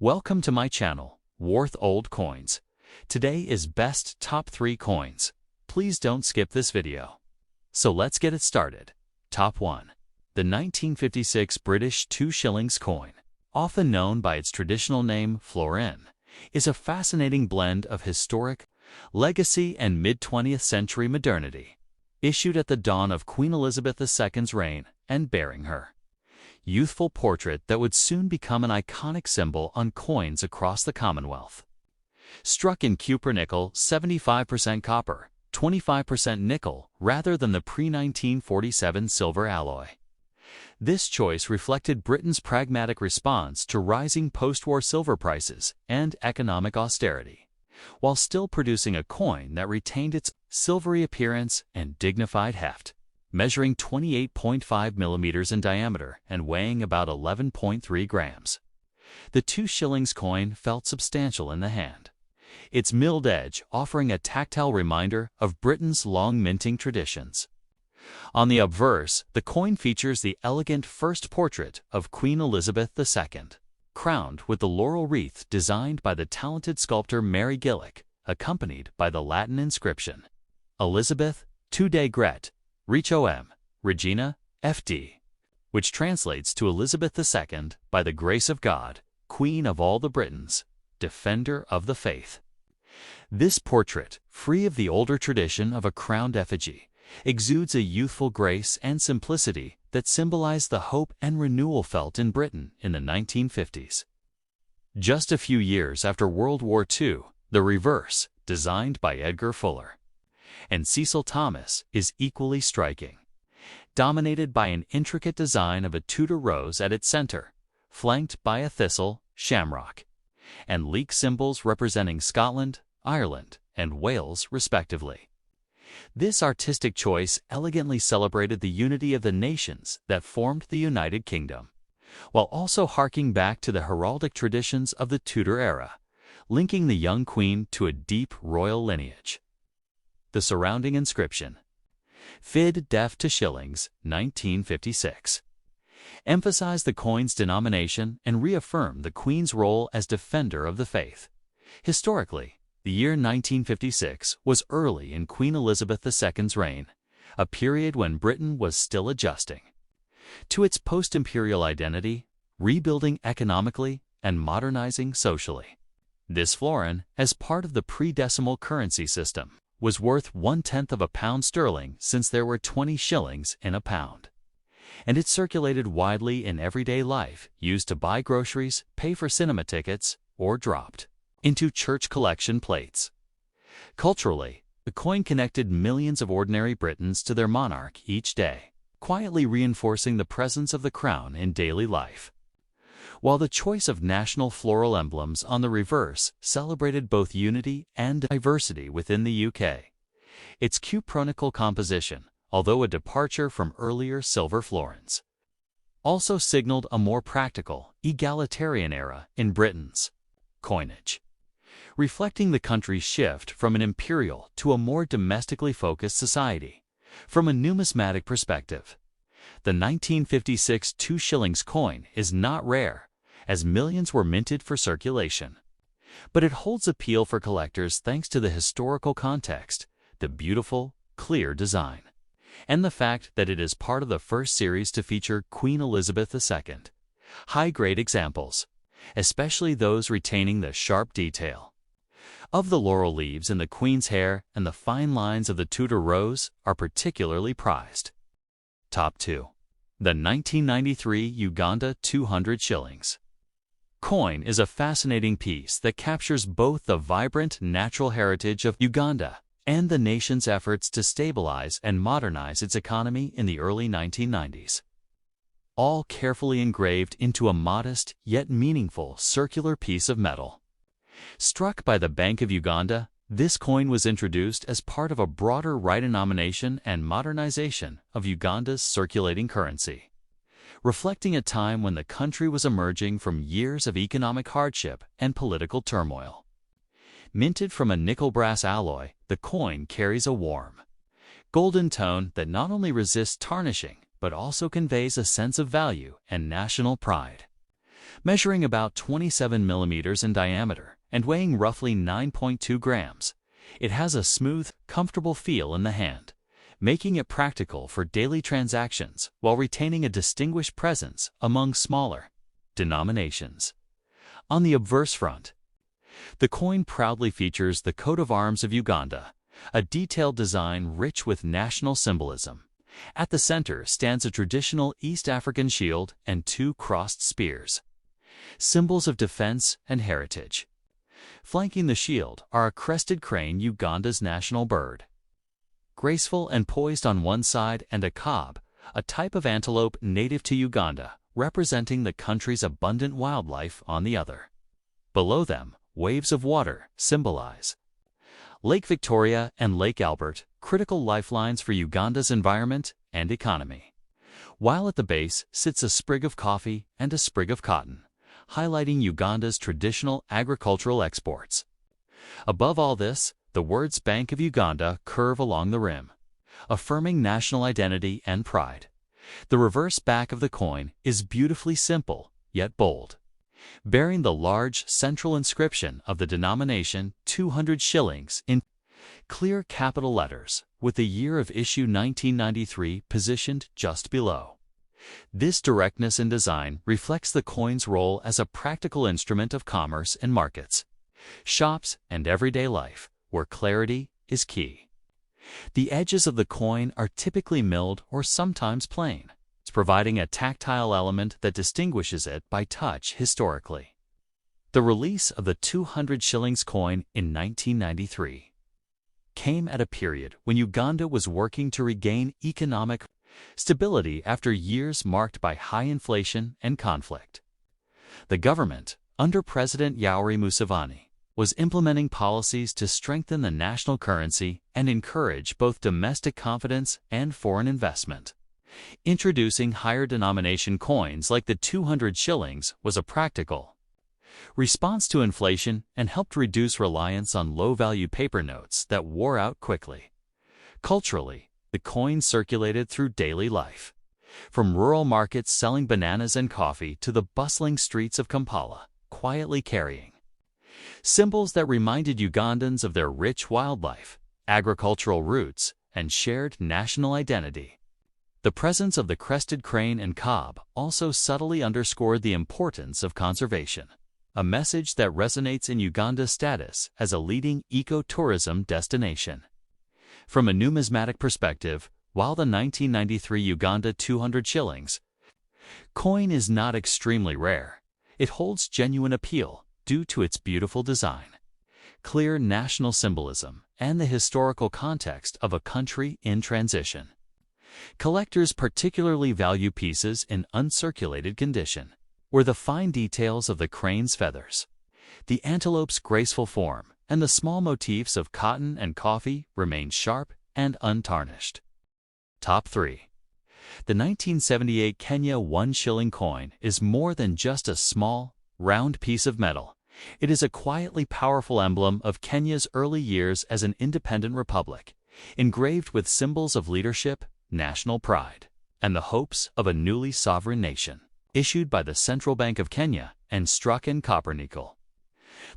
Welcome to my channel, Warth Old Coins. Today is best top 3 coins. Please don't skip this video. So let's get it started. Top 1. The 1956 British 2 shillings coin, often known by its traditional name florin, is a fascinating blend of historic, legacy and mid-20th century modernity. Issued at the dawn of Queen Elizabeth II's reign and bearing her youthful portrait that would soon become an iconic symbol on coins across the Commonwealth. Struck in cupronickel, 75% copper, 25% nickel rather than the pre-1947 silver alloy. This choice reflected Britain's pragmatic response to rising post-war silver prices and economic austerity, while still producing a coin that retained its silvery appearance and dignified heft. Measuring 28.5 millimeters in diameter and weighing about 11.3 grams. The 2 shillings coin felt substantial in the hand, its milled edge offering a tactile reminder of Britain's long minting traditions. On the obverse, the coin features the elegant first portrait of Queen Elizabeth II, crowned with the laurel wreath designed by the talented sculptor Mary Gillick, accompanied by the Latin inscription, Elizabeth, tu de gret, Richom, Regina, FD, which translates to Elizabeth II, by the grace of God, Queen of all the Britons, Defender of the Faith. This portrait, free of the older tradition of a crowned effigy, exudes a youthful grace and simplicity that symbolize the hope and renewal felt in Britain in the 1950s. Just a few years after World War II, the reverse, designed by Edgar Fuller and Cecil Thomas, is equally striking. Dominated by an intricate design of a Tudor rose at its center, flanked by a thistle, shamrock, and leek symbols representing Scotland, Ireland, and Wales respectively. This artistic choice elegantly celebrated the unity of the nations that formed the United Kingdom, while also harking back to the heraldic traditions of the Tudor era, linking the young queen to a deep royal lineage. The surrounding inscription, Fid def to shillings, 1956, emphasized the coin's denomination and reaffirmed the Queen's role as defender of the faith. Historically, the year 1956 was early in Queen Elizabeth II's reign, a period when Britain was still adjusting to its post-imperial identity, rebuilding economically and modernizing socially. This florin, as part of the pre-decimal currency system, was worth 1/10 of a pound sterling since there were 20 shillings in a pound, and it circulated widely in everyday life, used to buy groceries, pay for cinema tickets, or dropped into church collection plates. Culturally, the coin connected millions of ordinary Britons to their monarch each day, quietly reinforcing the presence of the crown in daily life. While the choice of national floral emblems on the reverse celebrated both unity and diversity within the UK, its cupronickel composition, although a departure from earlier silver florins, also signaled a more practical, egalitarian era in Britain's coinage, reflecting the country's shift from an imperial to a more domestically focused society. From a numismatic perspective, the 1956 2 shillings coin is not rare, as millions were minted for circulation. But it holds appeal for collectors thanks to the historical context, the beautiful, clear design, and the fact that it is part of the first series to feature Queen Elizabeth II. High-grade examples, especially those retaining the sharp detail of the laurel leaves in the Queen's hair and the fine lines of the Tudor rose, are particularly prized. Top 2. The 1993 Uganda 200 shillings coin is a fascinating piece that captures both the vibrant natural heritage of Uganda and the nation's efforts to stabilize and modernize its economy in the early 1990s. All carefully engraved into a modest yet meaningful circular piece of metal. Struck by the Bank of Uganda, this coin was introduced as part of a broader redenomination and modernization of Uganda's circulating currency, reflecting a time when the country was emerging from years of economic hardship and political turmoil. Minted from a nickel-brass alloy, the coin carries a warm, golden tone that not only resists tarnishing but also conveys a sense of value and national pride. Measuring about 27 millimeters in diameter and weighing roughly 9.2 grams, it has a smooth, comfortable feel in the hand, making it practical for daily transactions while retaining a distinguished presence among smaller denominations. On the obverse front, the coin proudly features the coat of arms of Uganda, a detailed design rich with national symbolism. At the center stands a traditional East African shield and two crossed spears, symbols of defense and heritage. Flanking the shield are a crested crane, Uganda's national bird, graceful and poised on one side, and a kob, a type of antelope native to Uganda, representing the country's abundant wildlife, on the other. Below them, waves of water symbolize Lake Victoria and Lake Albert, critical lifelines for Uganda's environment and economy. While at the base sits a sprig of coffee and a sprig of cotton, highlighting Uganda's traditional agricultural exports. Above all this, the words Bank of Uganda curve along the rim, affirming national identity and pride. The reverse back of the coin is beautifully simple, yet bold, bearing the large central inscription of the denomination 200 shillings in clear capital letters, with the year of issue 1993 positioned just below. This directness in design reflects the coin's role as a practical instrument of commerce in markets, shops, and everyday life, where clarity is key. The edges of the coin are typically milled or sometimes plain, providing a tactile element that distinguishes it by touch historically. The release of the 200 shillings coin in 1993 came at a period when Uganda was working to regain economic stability after years marked by high inflation and conflict. The government, under President Yoweri Museveni, was implementing policies to strengthen the national currency and encourage both domestic confidence and foreign investment. Introducing higher denomination coins like the 200 shillings was a practical response to inflation and helped reduce reliance on low-value paper notes that wore out quickly. Culturally, the coin circulated through daily life, from rural markets selling bananas and coffee to the bustling streets of Kampala, quietly carrying symbols that reminded Ugandans of their rich wildlife, agricultural roots, and shared national identity. The presence of the crested crane and kob also subtly underscored the importance of conservation, a message that resonates in Uganda's status as a leading eco-tourism destination. From a numismatic perspective, while the 1993 Uganda 200 shillings coin is not extremely rare, it holds genuine appeal due to its beautiful design, clear national symbolism, and the historical context of a country in transition. Collectors particularly value pieces in uncirculated condition, where the fine details of the crane's feathers, the antelope's graceful form, and the small motifs of cotton and coffee remain sharp and untarnished. Top 3. The 1978 Kenya 1 shilling coin is more than just a small, round piece of metal. It is a quietly powerful emblem of Kenya's early years as an independent republic, engraved with symbols of leadership, national pride, and the hopes of a newly sovereign nation. Issued by the Central Bank of Kenya and struck in copper nickel,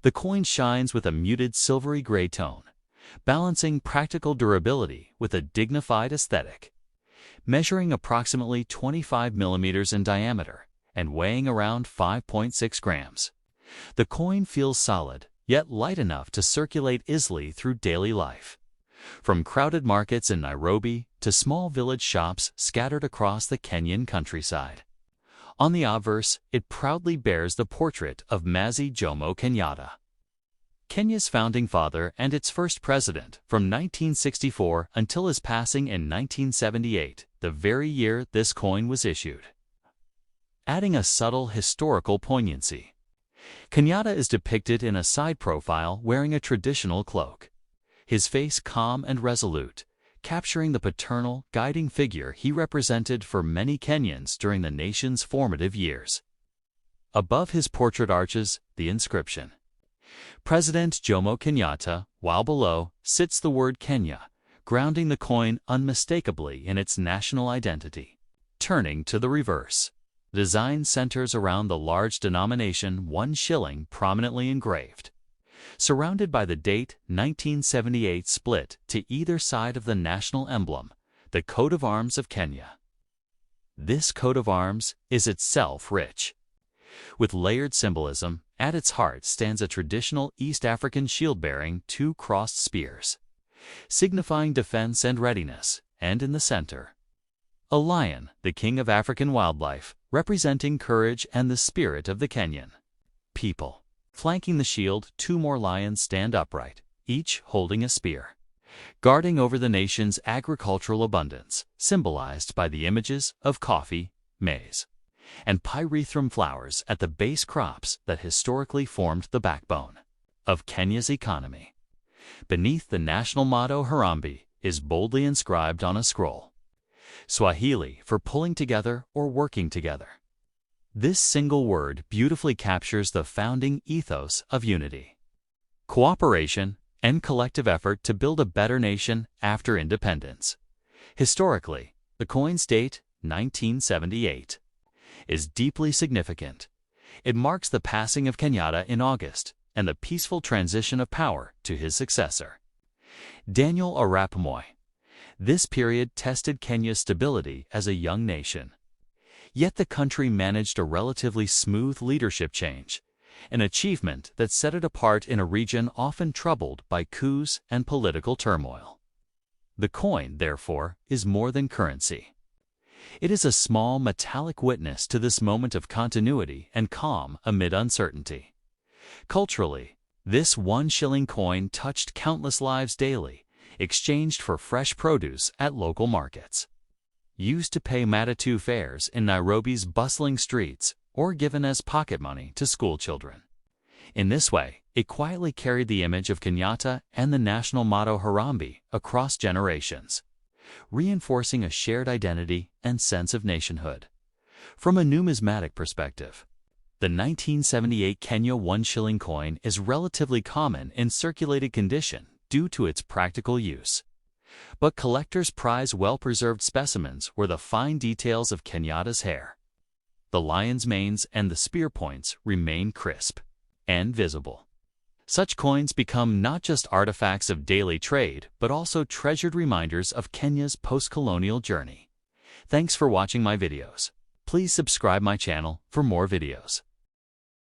the coin shines with a muted silvery gray tone, balancing practical durability with a dignified aesthetic. Measuring approximately 25 millimeters in diameter and weighing around 5.6 grams, the coin feels solid, yet light enough to circulate easily through daily life. From crowded markets in Nairobi to small village shops scattered across the Kenyan countryside. On the obverse, it proudly bears the portrait of Mzee Jomo Kenyatta, Kenya's founding father and its first president from 1964 until his passing in 1978, the very year this coin was issued. Adding a subtle historical poignancy, Kenyatta is depicted in a side profile wearing a traditional cloak, his face calm and resolute, capturing the paternal, guiding figure he represented for many Kenyans during the nation's formative years. Above his portrait arches the inscription, President Jomo Kenyatta, while below sits the word Kenya, grounding the coin unmistakably in its national identity. Turning to the reverse, Design centers around the large denomination 1 shilling prominently engraved, surrounded by the date 1978 split to either side of the national emblem, the coat of arms of Kenya. This coat of arms is itself rich. With layered symbolism, at its heart stands a traditional East African shield bearing 2 crossed spears, signifying defense and readiness, and in the center, a lion, the king of African wildlife, representing courage and the spirit of the Kenyan people. Flanking the shield, 2 more lions stand upright, each holding a spear, guarding over the nation's agricultural abundance, symbolized by the images of coffee, maize, and pyrethrum flowers at the base crops that historically formed the backbone of Kenya's economy. Beneath the national motto Harambee is boldly inscribed on a scroll, Swahili for pulling together or working together. This single word beautifully captures the founding ethos of unity, cooperation, and collective effort to build a better nation after independence. Historically, the coin's date, 1978, is deeply significant. It marks the passing of Kenyatta in August and the peaceful transition of power to his successor, Daniel Arap Moi. This period tested Kenya's stability as a young nation. Yet the country managed a relatively smooth leadership change, an achievement that set it apart in a region often troubled by coups and political turmoil. The coin, therefore, is more than currency. It is a small metallic witness to this moment of continuity and calm amid uncertainty. Culturally, this 1 shilling coin touched countless lives daily, exchanged for fresh produce at local markets, used to pay Matatu fares in Nairobi's bustling streets, or given as pocket money to school children. In this way, it quietly carried the image of Kenyatta and the national motto Harambee across generations, reinforcing a shared identity and sense of nationhood. From a numismatic perspective, the 1978 Kenya 1 shilling coin is relatively common in circulated condition due to its practical use. But collectors prize well-preserved specimens where the fine details of Kenyatta's hair, the lion's manes, and the spear points remain crisp and visible. Such coins become not just artifacts of daily trade, but also treasured reminders of Kenya's post-colonial journey. Thanks for watching my videos. Please subscribe my channel for more videos.